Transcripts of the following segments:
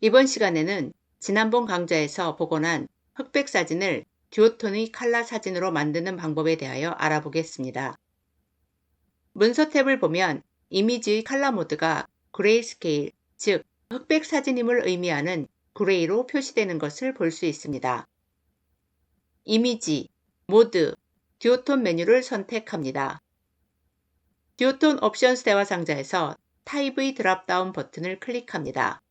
이번 시간에는 지난번 강좌에서 복원한 흑백 사진을 듀오톤의 칼라 사진으로 만드는 방법에 대하여 알아보겠습니다. 문서 탭을 보면 이미지의 칼라 모드가 그레이스케일, 즉 흑백 사진임을 의미하는 그레이로 표시되는 것을 볼 수 있습니다. 이미지, 모드, 듀오톤 메뉴를 선택합니다. 듀오톤 옵션스 대화 상자에서 타입의 드랍다운 버튼을 클릭합니다.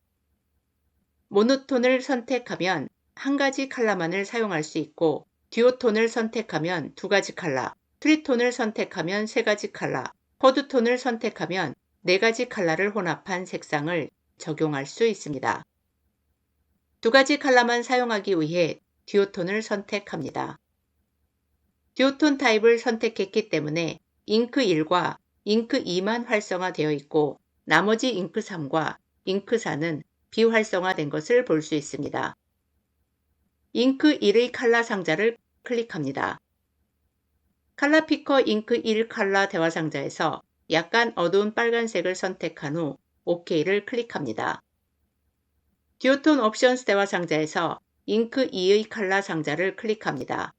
모노톤을 선택하면 한 가지 컬러만을 사용할 수 있고, 듀오톤을 선택하면 두 가지 컬러, 트리톤을 선택하면 세 가지 컬러, 코드톤을 선택하면 네 가지 컬러를 혼합한 색상을 적용할 수 있습니다. 두 가지 컬러만 사용하기 위해 듀오톤을 선택합니다. 듀오톤 타입을 선택했기 때문에 잉크 1과 잉크 2만 활성화되어 있고, 나머지 잉크 3과 잉크 4는 비활성화된 것을 볼 수 있습니다. 잉크 1의 컬러 상자를 클릭합니다. 컬러 피커 잉크 1 컬러 대화 상자에서 약간 어두운 빨간색을 선택한 후 OK를 클릭합니다. 듀오톤 옵션스 대화 상자에서 잉크 2의 컬러 상자를 클릭합니다.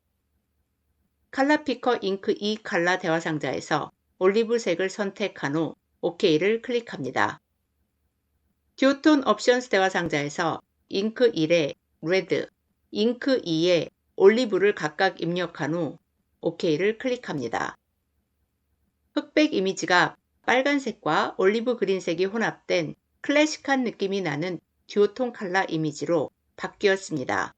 컬러 피커 잉크 2 컬러 대화 상자에서 올리브색을 선택한 후 OK를 클릭합니다. 듀오톤 옵션스 대화 상자에서 잉크 1에 레드, 잉크 2에 올리브를 각각 입력한 후 OK를 클릭합니다. 흑백 이미지가 빨간색과 올리브 그린색이 혼합된 클래식한 느낌이 나는 듀오톤 컬러 이미지로 바뀌었습니다.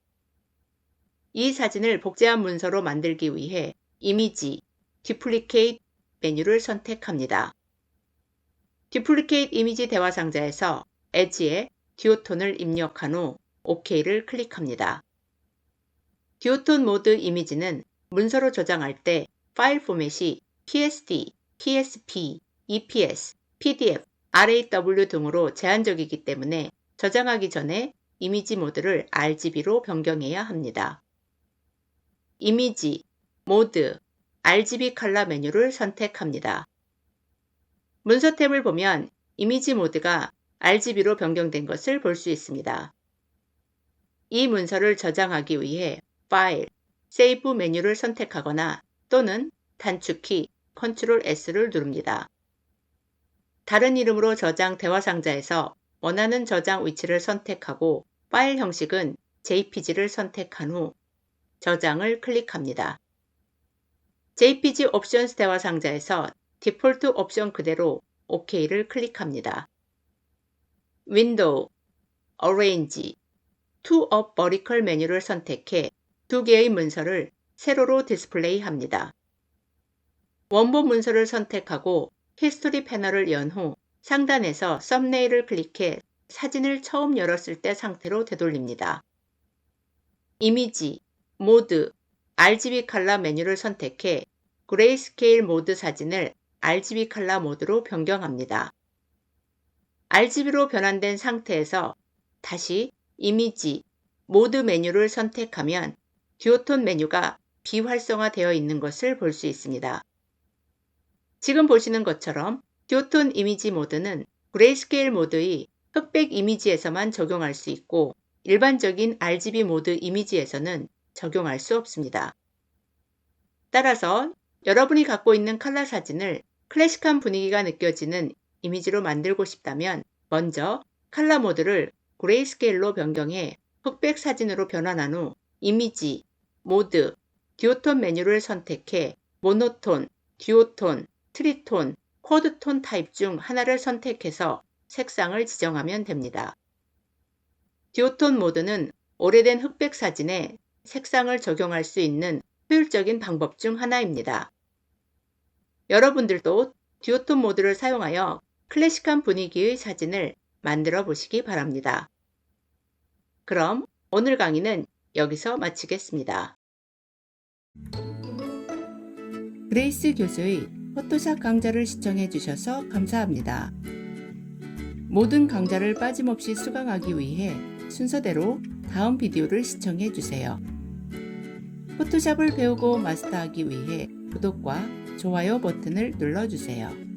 이 사진을 복제한 문서로 만들기 위해 이미지, 듀플리케이트 메뉴를 선택합니다. 듀플리케이트 이미지 대화 상자에서 엣지에 듀오톤을 입력한 후 OK를 클릭합니다. 듀오톤 모드 이미지는 문서로 저장할 때 파일 포맷이 PSD, PSP, EPS, PDF, RAW 등으로 제한적이기 때문에 저장하기 전에 이미지 모드를 RGB로 변경해야 합니다. 이미지, 모드, RGB 컬러 메뉴를 선택합니다. 문서 탭을 보면 이미지 모드가 RGB로 변경된 것을 볼 수 있습니다. 이 문서를 저장하기 위해 파일, 세이브 메뉴를 선택하거나 또는 단축키 Ctrl S를 누릅니다. 다른 이름으로 저장 대화 상자에서 원하는 저장 위치를 선택하고 파일 형식은 JPG를 선택한 후 저장을 클릭합니다. JPG 옵션스 대화 상자에서 디폴트 옵션 그대로 OK를 클릭합니다. 윈도우, Arrange, To of Vertical 메뉴를 선택해 두 개의 문서를 세로로 디스플레이합니다. 원본 문서를 선택하고 히스토리 패널을 연 후 상단에서 썸네일을 클릭해 사진을 처음 열었을 때 상태로 되돌립니다. 이미지, 모드, RGB 컬러 메뉴를 선택해 그레이스케일 모드 사진을 RGB 컬러 모드로 변경합니다. RGB로 변환된 상태에서 다시 이미지, 모드 메뉴를 선택하면 듀오톤 메뉴가 비활성화되어 있는 것을 볼 수 있습니다. 지금 보시는 것처럼 듀오톤 이미지 모드는 그레이스케일 모드의 흑백 이미지에서만 적용할 수 있고, 일반적인 RGB 모드 이미지에서는 적용할 수 없습니다. 따라서 여러분이 갖고 있는 컬러 사진을 클래식한 분위기가 느껴지는 이미지로 만들고 싶다면 먼저 컬러 모드를 그레이스케일로 변경해 흑백 사진으로 변환한 후 이미지, 모드, 듀오톤 메뉴를 선택해 모노톤, 듀오톤, 트리톤, 코드톤 타입 중 하나를 선택해서 색상을 지정하면 됩니다. 듀오톤 모드는 오래된 흑백 사진에 색상을 적용할 수 있는 효율적인 방법 중 하나입니다. 여러분들도 듀오톤 모드를 사용하여 클래식한 분위기의 사진을 만들어 보시기 바랍니다. 그럼 오늘 강의는 여기서 마치겠습니다. 그레이스 교수의 포토샵 강좌를 시청해 주셔서 감사합니다. 모든 강좌를 빠짐없이 수강하기 위해 순서대로 다음 비디오를 시청해 주세요. 포토샵을 배우고 마스터하기 위해 구독과 좋아요 버튼을 눌러주세요.